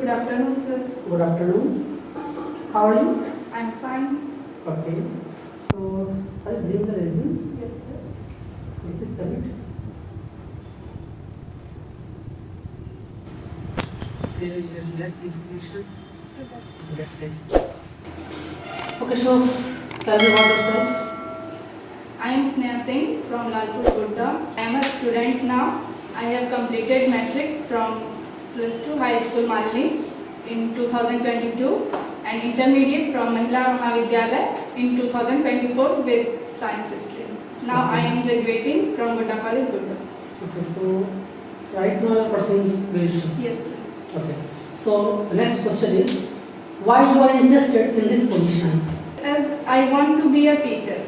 Good afternoon, sir. Good afternoon. How are you? I'm fine. Okay. So, are you doing the resume? Yes, sir. Please submit. There is less information. That's it. Okay, so tell me about yourself. I am Sneha Singh from Lalpur, Gurgaon. I am a student now. I have completed matric from plus 2 high school Malini in 2022 and intermediate from Mahila Mahavidyalaya in 2024 with science stream. Now I am graduating from Gutta College, Gurgaon. Okay, so right now you are pursuing graduation. Yes, sir. Okay. So the next question is, why you are interested in this position? As I want to be a teacher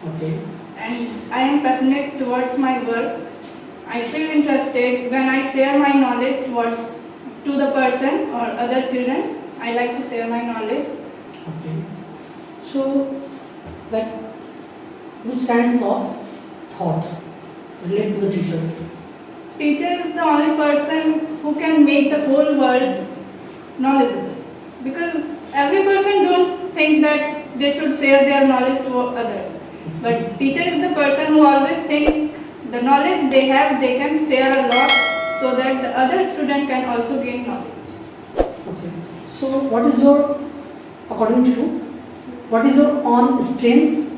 Okay. and I am passionate towards my work. I feel interested when I share my knowledge to the person or other children. I like to share my knowledge. Okay. So, like, which kinds of thought relate to the teacher? Teacher is the only person who can make the whole world knowledgeable. Because every person don't think that they should share their knowledge to others. But teacher is the person who always think the knowledge they have, they can share a lot so that the other student can also gain knowledge. Okay. So, what is your, according to you, what is your own strengths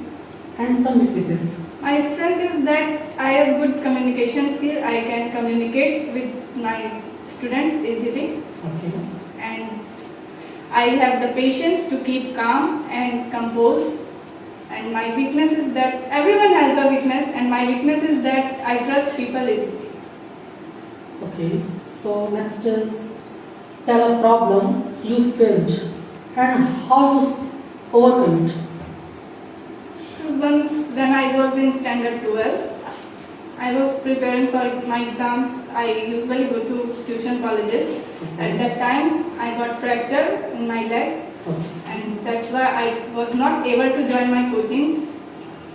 and some weaknesses? My strength is that I have good communication skill. I can communicate with my students easily. Okay. And I have the patience to keep calm and composed. And my weakness is that everyone has a weakness, and my weakness is that I trust people easily. Okay. So, next is, tell a problem you faced and how you overcome it. So once when I was in standard 12, I was preparing for my exams. I usually go to tuition colleges. At that time, I got fracture in my leg. Okay. And that's why I was not able to join my coachings.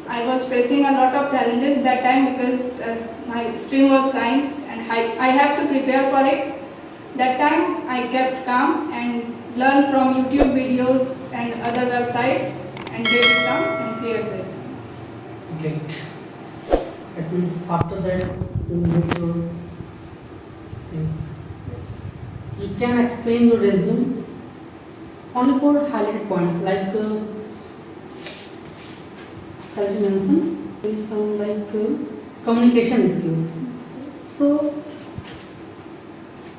I was facing a lot of challenges that time because my stream was science and I have to prepare for it. That time I kept calm and learned from YouTube videos and other websites and did exam and cleared the exam. Great. That means after that you make your things. You can explain your resume only for highlighted point, like as you mentioned, there is some like communication skills. So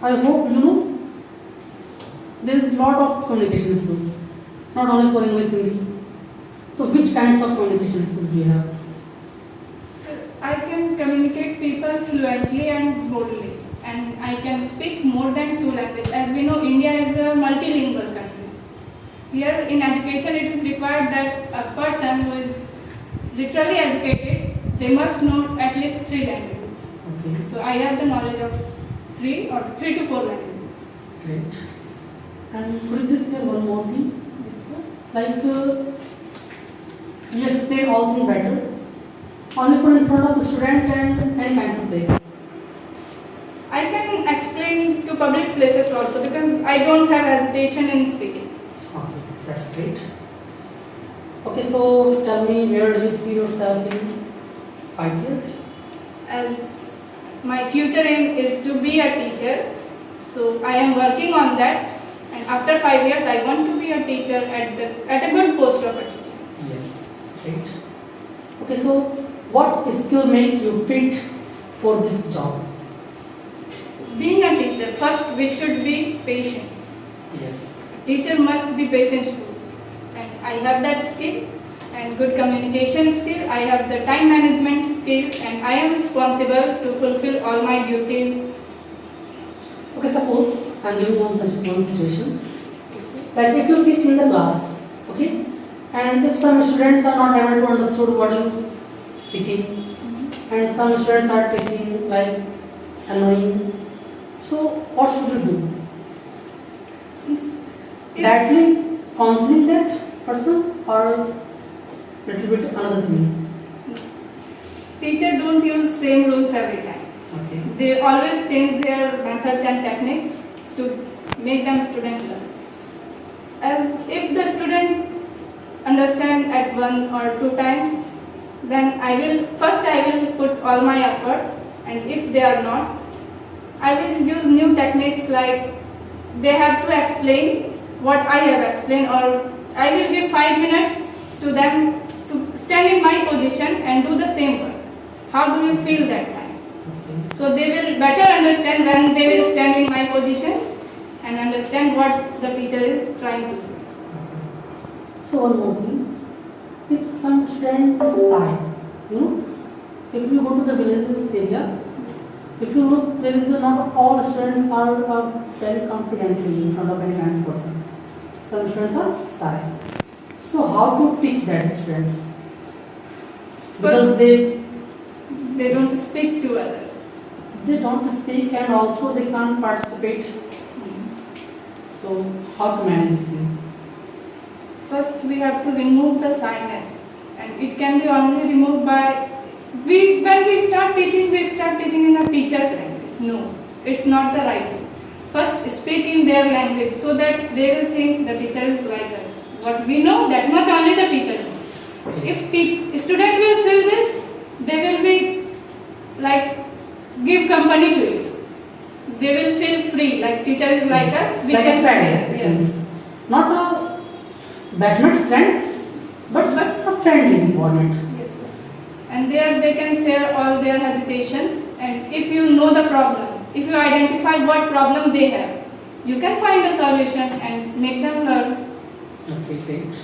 I hope you know there is lot of communication skills, not only for English Hindi. So which kinds of communication skills do you have? I can communicate people fluently and boldly, and I can speak more than 2 languages. As we know, India is a multilingual country. Here in education, it is required that a person who is literally educated, they must know at least 3 languages. Okay. So I have the knowledge of 3 to 4 languages. Great. And could you please say one more thing? Yes, sir. Like you explain all things better, only for in front of the student and any kinds of places. I can explain to public places also because I don't have hesitation in speaking. Okay, that's great. Okay, so tell me, where do you see yourself in 5 years? As my future aim is to be a teacher, so I am working on that, and after 5 years I want to be a teacher at a good post of a teacher. Yes. Great. Okay, so what skill make you fit for this job? Being a teacher, first we should be patient. Yes. Teacher must be patient too, and I have that skill and good communication skill. I have the time management skill, and I am responsible to fulfill all my duties. Okay, suppose I'm giving one situation. Like if you teach in the class, okay, and if some students are not able to understand what you teaching, and some students are teaching like annoying, so what should you do? Directly counseling that person or little bit another thing? Teacher don't use same rules every time. Okay. They always change their methods and techniques to make them student learn. As if the student understand at one or two times, then I will put all my efforts, and if they are not, I will use new techniques like they have to explain what I have explained, or I will give 5 minutes to them to stand in my position and do the same work. How do you feel that time? Okay. So they will better understand when they will stand in my position and understand what the teacher is trying to say. So one more thing, if some student is shy, if you go to the villages area, if you look, there is not all students are very confidently in front of any kind of person. Some students are shy. So how to teach that student? Because They don't speak to others. they don't speak and also they can't participate. So how to manage this thing? First, we have to remove the shyness, and it can be only removed by when we start teaching in a teacher's language. No, it's not the right thing. First, speak in their language so that they will think the teacher is like us. What we know, that much only the teacher knows. If student will feel this, they will be like give company to it. They will feel free, like teacher is like us. We Like can a friend. say yes. Not a batchmate friend, but a friendly environment. Yes, sir. And there they can share all their hesitations, and if you know the problem, if you identify what problem they have, you can find a solution and make them learn. Okay, great.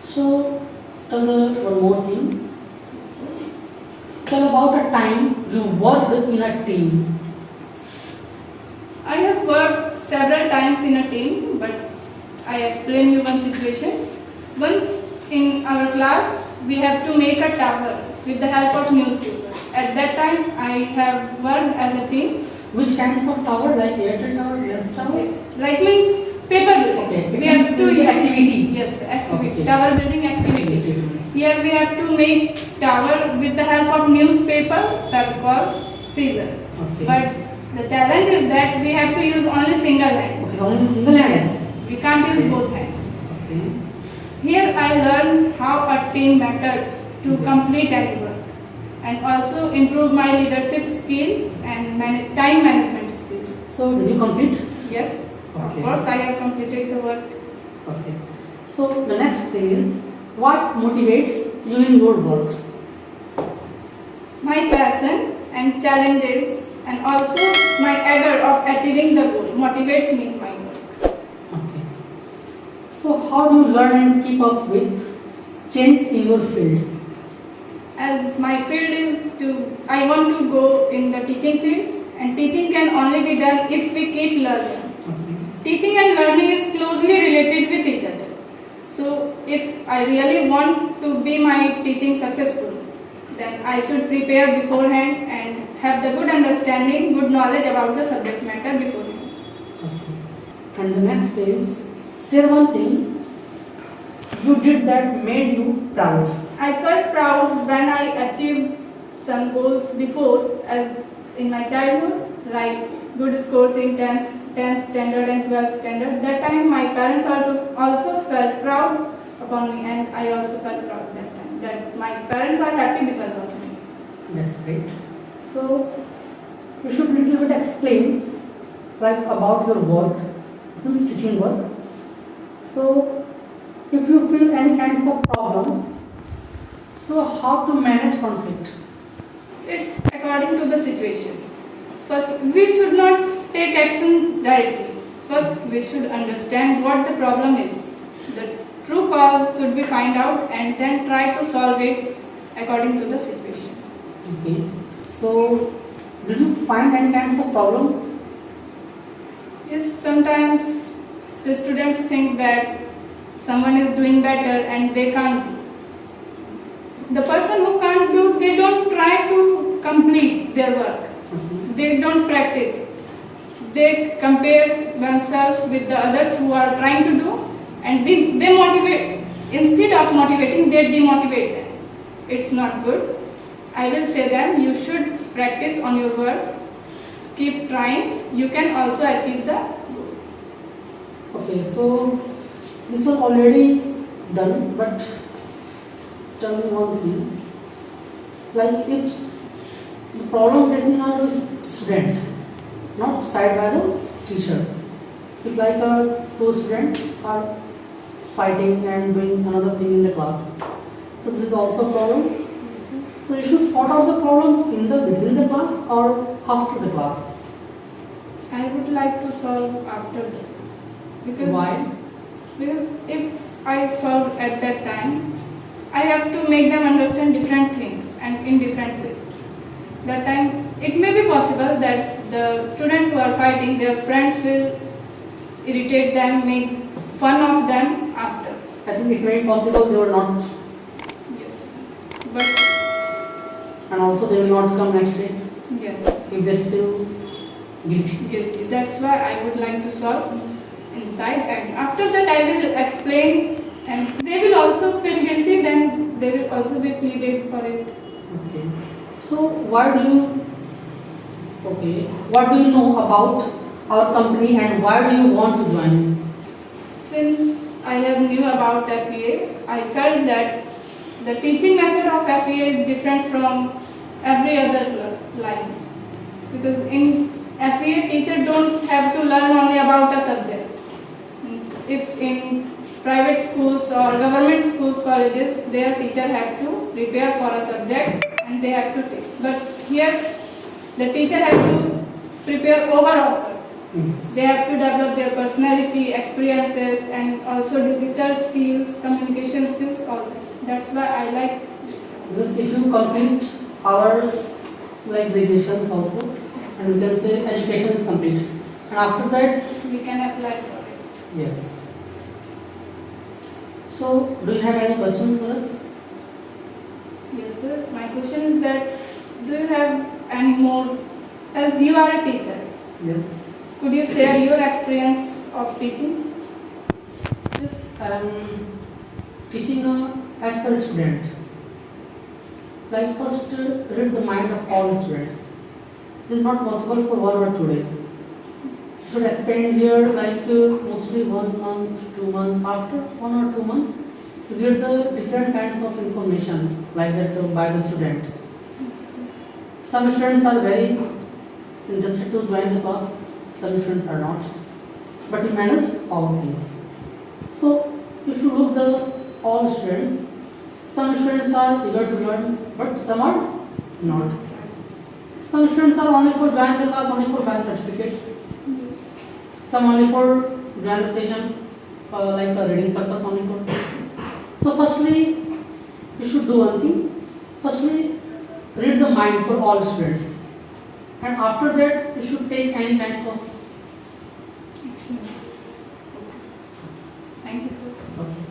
So, tell one more thing. Tell about a time you worked in a team. I have worked several times in a team, but I explain you one situation. Once in our class, we have to make a tower with the help of newspaper. At that time, I have worked as a team. Which kinds of tower, like Airtel tower, Lens tower? Yes, like means paper building. Okay, We have to use activity. Yes, activity. Okay. Tower building activity. Activities. Here we have to make tower with the help of newspaper, fabricols, scissor. Okay. But the challenge is that we have to use only single hand. Okay, so only single hand. Yes, we can't use Okay. both hands. Okay. Here I learned how a team matters to Yes. complete any work, and also improve my leadership skills and time management skills. So, did you complete? Yes, Okay. of course I have completed the work. Okay. So, the next thing is, what motivates you in your work? My passion and challenges, and also my eager of achieving the goal motivates me in my work. Okay. So, how do you learn and keep up with change in your field? As my field is I want to go in the teaching field, and teaching can only be done if we keep learning. Okay. Teaching and learning is closely related with each other. So, if I really want to be my teaching successful, then I should prepare beforehand and have the good understanding, good knowledge about the subject matter beforehand. Okay. And the next is, share one thing you did that made you proud. I felt proud when I achieved some goals before, as in my childhood, like good scores in 10th standard and 12th standard. That time my parents also felt proud upon me, and I also felt proud that time that my parents are happy because of me. That's great. So, you should little bit explain like about your work, means teaching work. So, if you feel any kinds of problem, so how to manage conflict? It's according to the situation. First, we should not take action directly. First, we should understand what the problem is. The true cause should be find out, and then try to solve it according to the situation. Okay. So, did you find any kinds of problem? Yes, sometimes the students think that someone is doing better and they can't do. The person who can't do, they don't try to complete their work. They don't practice. They compare themselves with the others who are trying to do, and they motivate. Instead of motivating, they demotivate them. It's not good. I will say them, you should practice on your work. Keep trying. You can also achieve the goal. Okay, so this was already done, but tell me one thing. Like it's the problem facing are the student, not side by the teacher. If like two students are fighting and doing another thing in the class, so this is also a problem. So you should sort out the problem in the between the class or after the class. I would like to solve after that. Because Why? Because if I solve at that time, I have to make them understand different things and in different ways. That time, it may be possible that the students who are fighting, their friends will irritate them, make fun of them after. I think it may be possible they will not, Yes. But and also they will not come next day yes, if they feel guilty. guilty. That's why I would like to solve inside, and after that I will explain, and they will also feel guilty, then they will also be pleaded for it. Okay. So what do you know about our company and why do you want to join? Since I have knew about FEA, I felt that the teaching method of FEA is different from every other lines. Because in FEA, teachers don't have to learn only about a subject. Means if in private schools or government schools, colleges, their teacher have to prepare for a subject and they have to take. But here, the teacher has to prepare overall. They have to develop their personality, experiences, and also digital skills, communication skills, all this. That's why I like this. Because if you complete our like graduations also, and we can say education is complete, and after that, We can apply for it. yes. So, do you have any questions for us? Yes, sir. My question is that, do you have any more, as you are a teacher, Yes. could you share your experience of teaching? Yes, I am teaching as per student. Like first, read the mind of all students. It is not possible for 1 or 2 days. Should expand here like mostly 1 month, 2 months. After 1 or 2 months, to get the different kinds of information like that by the student. Some students are very interested to join the class. Some students are not. But we manage all things. So if you look the all students, some students are eager to learn, but some are not. Some students are only for join the class only for buy certificate. Some only for join the session like a reading purpose only for. So firstly, you should do one thing. Firstly, read the mind for all students, and after that, you should take any kinds of. Thank you, sir. Okay.